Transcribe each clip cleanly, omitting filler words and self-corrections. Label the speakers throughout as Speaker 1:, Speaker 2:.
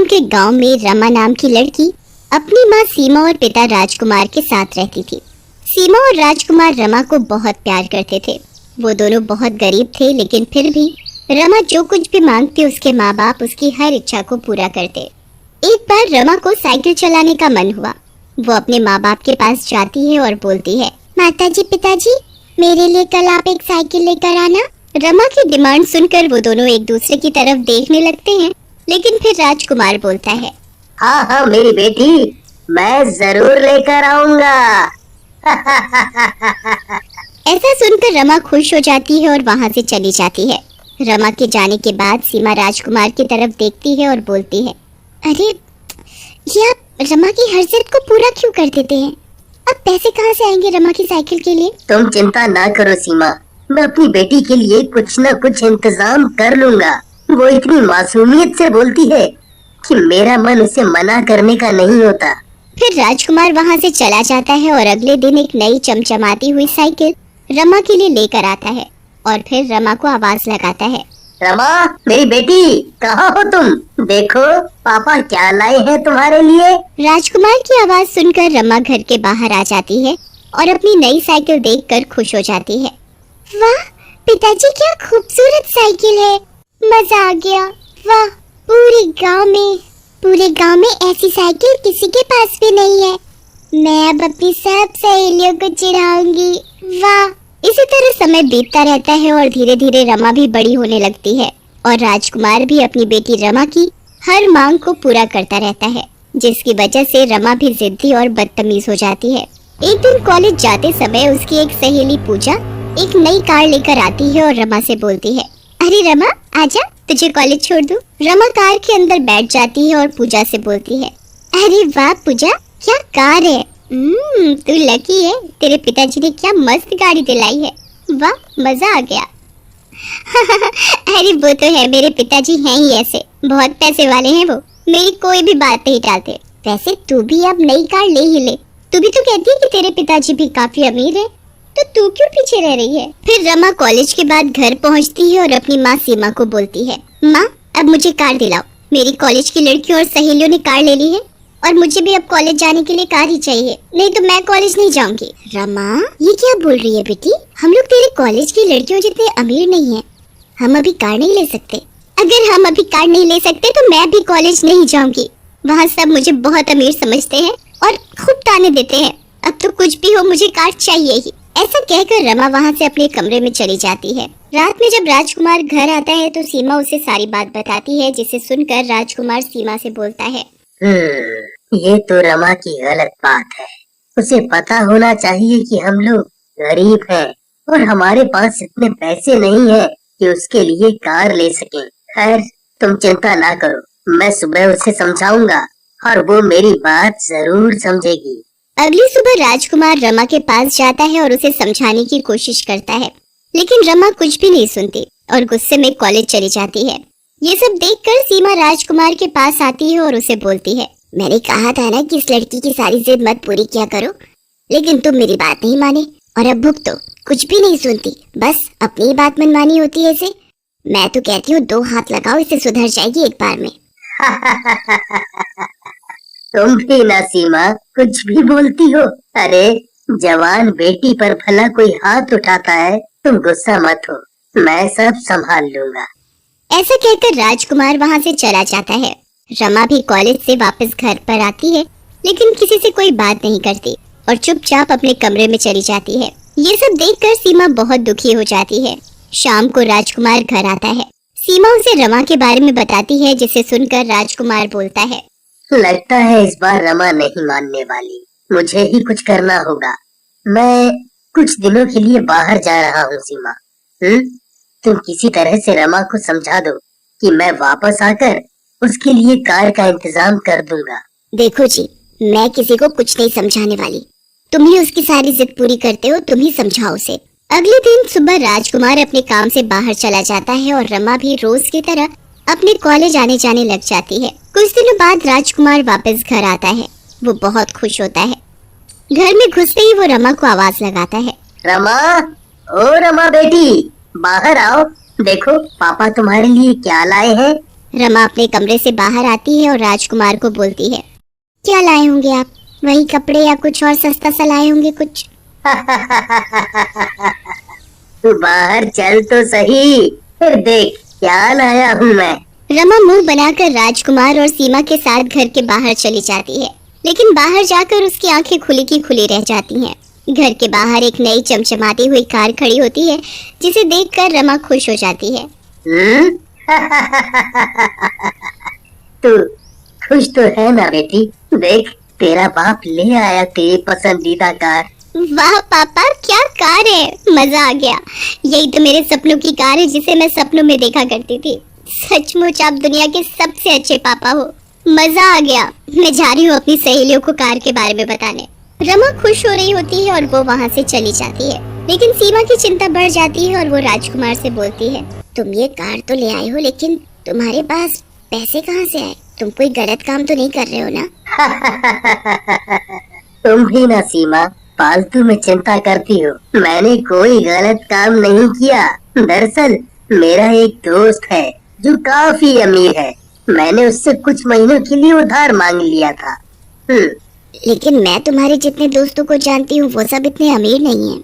Speaker 1: दूर के गांव में रमा नाम की लड़की अपनी माँ सीमा और पिता राजकुमार के साथ रहती थी। सीमा और राजकुमार रमा को बहुत प्यार करते थे। वो दोनों बहुत गरीब थे, लेकिन फिर भी रमा जो कुछ भी मांगती उसके माँ बाप उसकी हर इच्छा को पूरा करते। एक बार रमा को साइकिल चलाने का मन हुआ। वो अपने माँ बाप के पास जाती है और बोलती है, माताजी पिताजी मेरे लिए कल आप एक साइकिल लेकर आना। रमा की डिमांड सुनकर वो दोनों एक दूसरे की तरफ देखने लगते हैं, लेकिन फिर राजकुमार बोलता है,
Speaker 2: हाँ हाँ मेरी बेटी, मैं जरूर लेकर आऊंगा।
Speaker 1: ऐसा सुनकर रमा खुश हो जाती है और वहाँ से चली जाती है। रमा के जाने के बाद सीमा राजकुमार की तरफ देखती है और बोलती है, अरे ये आप रमा की हर जिद को पूरा क्यों कर देते हैं? अब पैसे कहाँ से आएंगे रमा की साइकिल के लिए?
Speaker 2: तुम चिंता ना करो सीमा, मैं अपनी बेटी के लिए कुछ न कुछ इंतजाम कर लूंगा। वो इतनी मासूमियत से बोलती है कि मेरा मन उसे मना करने का नहीं होता।
Speaker 1: फिर राजकुमार वहाँ से चला जाता है और अगले दिन एक नई चमचमाती हुई साइकिल रमा के लिए लेकर आता है और फिर रमा को आवाज लगाता है,
Speaker 2: रमा मेरी बेटी, कहाँ हो तुम? देखो पापा क्या लाए हैं तुम्हारे लिए।
Speaker 1: राजकुमार की आवाज सुनकर रमा घर के बाहर आ जाती है और अपनी नई साइकिल देखकर खुश हो जाती है। वाह पिताजी, क्या खूबसूरत साइकिल है, मजा आ गया। वाह, पूरे गांव में ऐसी साइकिल किसी के पास भी नहीं है। मैं अब अपनी सब सहेलियों को चिढ़ाऊंगी। वाह। इसी तरह समय बीतता रहता है और धीरे धीरे रमा भी बड़ी होने लगती है और राजकुमार भी अपनी बेटी रमा की हर मांग को पूरा करता रहता है, जिसकी वजह से रमा भी जिद्दी और बदतमीज हो जाती है। एक दिन कॉलेज जाते समय उसकी एक सहेली पूजा एक नई कार लेकर आती है और रमा से बोलती है, अरे रमा आजा, तुझे कॉलेज छोड़ दूं। रमा कार के अंदर बैठ जाती है और पूजा से बोलती है, अरे वाह पूजा, क्या कार है। तू लकी है, तेरे पिताजी ने क्या मस्त गाड़ी दिलाई है। वाह, मजा आ गया। अरे वो तो है, मेरे पिताजी हैं ही ऐसे, बहुत पैसे वाले हैं वो, मेरी कोई भी बात नहीं टालते। वैसे तू भी अब नई कार ले ही ले, तू भी तो कहती है कि तेरे पिताजी भी काफी अमीर है, तो तू क्यों पीछे रह रही है। फिर रमा कॉलेज के बाद घर पहुंचती है और अपनी माँ सीमा को बोलती है, माँ अब मुझे कार दिलाओ, मेरी कॉलेज की लड़कियों और सहेलियों ने कार ले ली है और मुझे भी अब कॉलेज जाने के लिए कार ही चाहिए, नहीं तो मैं कॉलेज नहीं जाऊंगी। रमा ये क्या बोल रही है बेटी, हम लोग तेरे कॉलेज की लड़कियों जितने अमीर नहीं हैं, हम अभी कार नहीं ले सकते। अगर हम अभी कार नहीं ले सकते तो मैं भी कॉलेज नहीं जाऊंगी, वहाँ सब मुझे बहुत अमीर समझते हैं और खूब ताने देते हैं। अब तो कुछ भी हो मुझे कार चाहिए ही। ऐसा कहकर रमा वहाँ से अपने कमरे में चली जाती है। रात में जब राजकुमार घर आता है तो सीमा उसे सारी बात बताती है, जिसे सुनकर राजकुमार सीमा से बोलता है,
Speaker 2: ये तो रमा की गलत बात है। उसे पता होना चाहिए कि हम लोग गरीब हैं और हमारे पास इतने पैसे नहीं हैं कि उसके लिए कार ले सकें। खैर तुम चिंता ना करो, मैं सुबह उसे समझाऊंगा और वो मेरी बात जरूर समझेगी।
Speaker 1: अगली सुबह राजकुमार रमा के पास जाता है और उसे समझाने की कोशिश करता है, लेकिन रमा कुछ भी नहीं सुनती और गुस्से में कॉलेज चली जाती है। ये सब देखकर सीमा राजकुमार के पास आती है और उसे बोलती है, मैंने कहा था ना कि इस लड़की की सारी जिद मत पूरी किया करो, लेकिन तुम मेरी बात नहीं माने और अब भुगतो। कुछ भी नहीं सुनती, बस अपनी बात मनमानी होती है इसे। मैं तो कहती हूँ 2 हाथ लगाओ, इसे सुधर जाएगी एक बार में।
Speaker 2: तुम भी ना सीमा कुछ भी बोलती हो। अरे जवान बेटी पर भला कोई हाथ उठाता है, तुम गुस्सा मत हो, मैं सब संभाल लूंगा।
Speaker 1: ऐसा कहकर राजकुमार वहाँ से चला जाता है। रमा भी कॉलेज से वापस घर पर आती है, लेकिन किसी से कोई बात नहीं करती और चुपचाप अपने कमरे में चली जाती है। ये सब देखकर सीमा बहुत दुखी हो जाती है। शाम को राजकुमार घर आता है। सीमा उसे रमा के बारे में बताती है, जिसे सुनकर राजकुमार बोलता है,
Speaker 2: लगता है इस बार रमा नहीं मानने वाली, मुझे ही कुछ करना होगा। मैं कुछ दिनों के लिए बाहर जा रहा हूँ सीमा। तुम किसी तरह से रमा को समझा दो कि मैं वापस आकर उसके लिए कार का इंतजाम कर दूंगा।
Speaker 1: देखो जी, मैं किसी को कुछ नहीं समझाने वाली, तुम ही उसकी सारी जिद पूरी करते हो, तुम ही समझाओ उसे। अगले दिन सुबह राजकुमार अपने काम से बाहर चला जाता है और रमा भी रोज की तरह अपने कॉलेज आने जाने लग जाती है। कुछ दिनों बाद राजकुमार वापस घर आता है। वो बहुत खुश होता है। घर में घुसते ही वो रमा को आवाज लगाता है,
Speaker 2: रमा, ओ रमा बेटी, बाहर आओ, देखो पापा तुम्हारे लिए क्या लाए हैं।
Speaker 1: रमा अपने कमरे से बाहर आती है और राजकुमार को बोलती है, क्या लाए होंगे आप? वही कपड़े या कुछ और सस्ता सा लाए होंगे कुछ?
Speaker 2: तू बाहर चल तो सही, फिर देख क्या लाया हूँ मैं।
Speaker 1: रमा मुंह बनाकर राजकुमार और सीमा के साथ घर के बाहर चली जाती है, लेकिन बाहर जाकर उसकी आंखें खुली की खुली रह जाती हैं। घर के बाहर एक नई चमचमाती हुई कार खड़ी होती है, जिसे देखकर रमा खुश हो जाती है।
Speaker 2: तू खुश तो है ना बेटी? देख तेरा बाप ले आया तेरी पसंदीदा कार।
Speaker 1: वाह पापा, क्या कार है, मजा आ गया। यही तो मेरे सपनों की कार है जिसे मैं सपनों में देखा करती थी। सचमुच आप दुनिया के सबसे अच्छे पापा हो, मजा आ गया। मैं जा रही हूँ अपनी सहेलियों को कार के बारे में बताने। रमा खुश हो रही होती है और वो वहाँ से चली जाती है, लेकिन सीमा की चिंता बढ़ जाती है और वो राजकुमार से बोलती है, तुम ये कार तो ले आए हो, लेकिन तुम्हारे पास पैसे कहाँ से आए? तुम कोई गलत काम तो नहीं कर रहे हो ना?
Speaker 2: तुम भी ना सीमा फालतू में चिंता करती हो। मैंने कोई गलत काम नहीं किया। दरअसल मेरा एक दोस्त है जो काफी अमीर है। मैंने उससे कुछ महीनों के लिए उधार मांग लिया था।
Speaker 1: लेकिन मैं तुम्हारे जितने दोस्तों को जानती हूँ वो सब इतने अमीर नहीं हैं।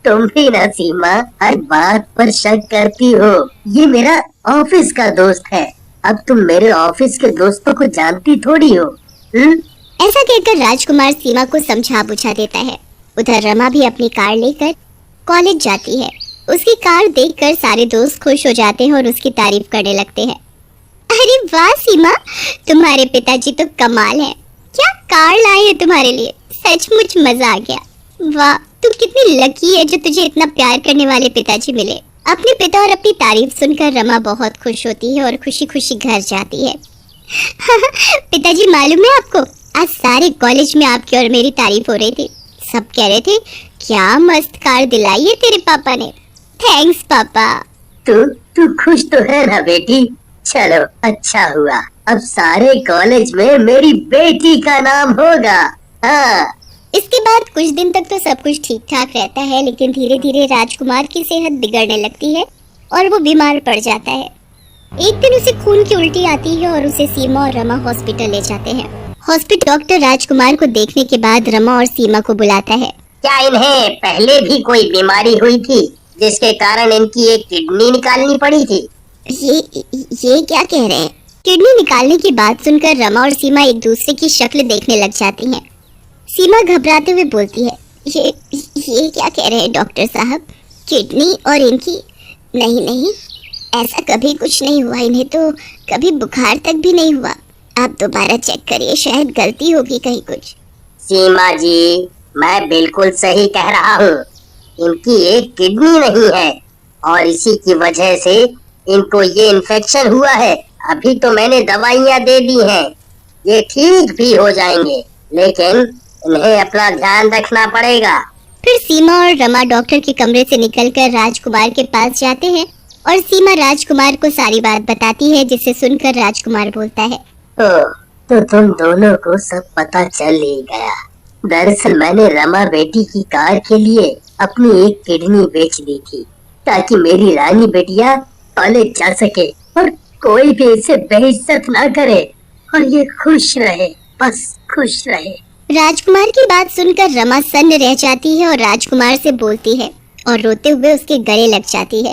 Speaker 2: तुम भी ना सीमा हर बात पर शक करती हो। ये मेरा ऑफिस का दोस्त है। अब तुम मेरे ऑफिस के दोस्तों को जानती थोड़ी हो।
Speaker 1: ऐसा कहकर राजकुमार सीमा को समझा बुझा देता है। उधर रमा भी अपनी कार लेकर कॉलेज जाती है। उसकी कार देखकर सारे दोस्त खुश हो जाते हैं और उसकी तारीफ करने लगते हैं। अरे वाह सीमा, तुम्हारे पिताजी तो कमाल है। क्या कार लाए हैं तुम्हारे लिए, सचमुच मजा आ गया। वाह, तू कितनी लकी है जो तुझे इतना प्यार करने वाले पिताजी मिले। अपने पिता और अपनी तारीफ सुनकर रमा बहुत खुश होती है और खुशी खुशी घर जाती है। पिताजी मालूम है आपको, आज सारे कॉलेज में आपकी और मेरी तारीफ हो रही थी। सब कह रहे थे क्या मस्त कार दिलाई है तेरे पापा ने। थैंक्स पापा।
Speaker 2: तू खुश तो है ना बेटी? चलो अच्छा हुआ, अब सारे कॉलेज में मेरी बेटी का नाम होगा। हाँ।
Speaker 1: इसके बाद कुछ दिन तक तो सब कुछ ठीक ठाक रहता है, लेकिन धीरे धीरे राजकुमार की सेहत बिगड़ने लगती है और वो बीमार पड़ जाता है। एक दिन उसे खून की उल्टी आती है और उसे सीमा और रमा हॉस्पिटल ले जाते हैं। हॉस्पिटल डॉक्टर राजकुमार को देखने के बाद रमा और सीमा को बुलाता है।
Speaker 2: क्या इन्हें पहले भी कोई बीमारी हुई थी जिसके कारण इनकी एक किडनी निकालनी पड़ी थी?
Speaker 1: ये क्या कह रहे हैं? किडनी निकालने की बात सुनकर रमा और सीमा एक दूसरे की शक्ल देखने लग जाती हैं। सीमा घबराते हुए बोलती है, ये क्या कह रहे हैं डॉक्टर साहब? किडनी और इनकी? नहीं, ऐसा कभी कुछ नहीं हुआ। इन्हें तो कभी बुखार तक भी नहीं हुआ। आप दोबारा चेक करिए, शायद गलती होगी कहीं कुछ।
Speaker 2: सीमा जी, मैं बिल्कुल सही कह रहा हूँ। इनकी एक किडनी नहीं है और इसी की वजह से इनको ये इन्फेक्शन हुआ है। अभी तो मैंने दवाइयाँ दे दी हैं, ये ठीक भी हो जाएंगे, लेकिन इन्हें अपना ध्यान रखना पड़ेगा।
Speaker 1: फिर सीमा और रमा डॉक्टर के कमरे से निकलकर राजकुमार के पास जाते हैं और सीमा राजकुमार को सारी बात बताती है, जिसे सुनकर राजकुमार बोलता है,
Speaker 2: तो तुम दोनों को सब पता चल ही गया। दरअसल मैंने रमा बेटी की कार के लिए अपनी एक किडनी बेच दी थी ताकि मेरी रानी बेटिया कॉलेज जा सके और कोई भी इसे बेइज्जत ना करे और ये खुश रहे, बस खुश रहे।
Speaker 1: राजकुमार की बात सुनकर रमा सन्न रह जाती है और राजकुमार से बोलती है और रोते हुए उसके गले लग जाती है।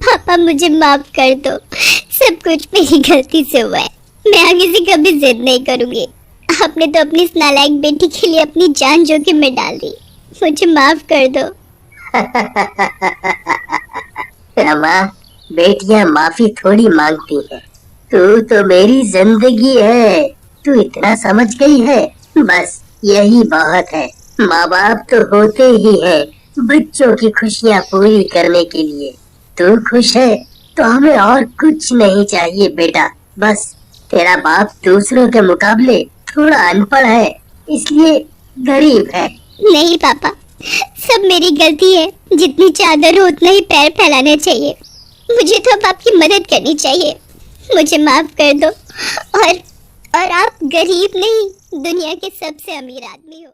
Speaker 1: पापा मुझे माफ कर दो, सब कुछ मेरी गलती से हुआ है। मैं आगे से कभी जिद नहीं करूंगी। आपने तो अपनी इस नालायक बेटी के लिए अपनी जान जोखिम में डाल दी, मुझे माफ कर दो।
Speaker 2: रमा, बेटियां माफी थोड़ी मांगती हैं। तू तो मेरी जिंदगी है, तू इतना समझ गई है, बस यही बहुत है। माँ बाप तो होते ही हैं बच्चों की खुशियाँ पूरी करने के लिए। तू खुश है तो हमें और कुछ नहीं चाहिए बेटा। बस तेरा बाप दूसरों के मुकाबले थोड़ा अनपढ़ है, इसलिए गरीब है।
Speaker 1: नहीं पापा, सब मेरी गलती है। जितनी चादर हो उतना ही पैर फैलाने चाहिए। मुझे तो अब आपकी मदद करनी चाहिए, मुझे माफ कर दो। और आप गरीब नहीं, दुनिया के सबसे अमीर आदमी हो।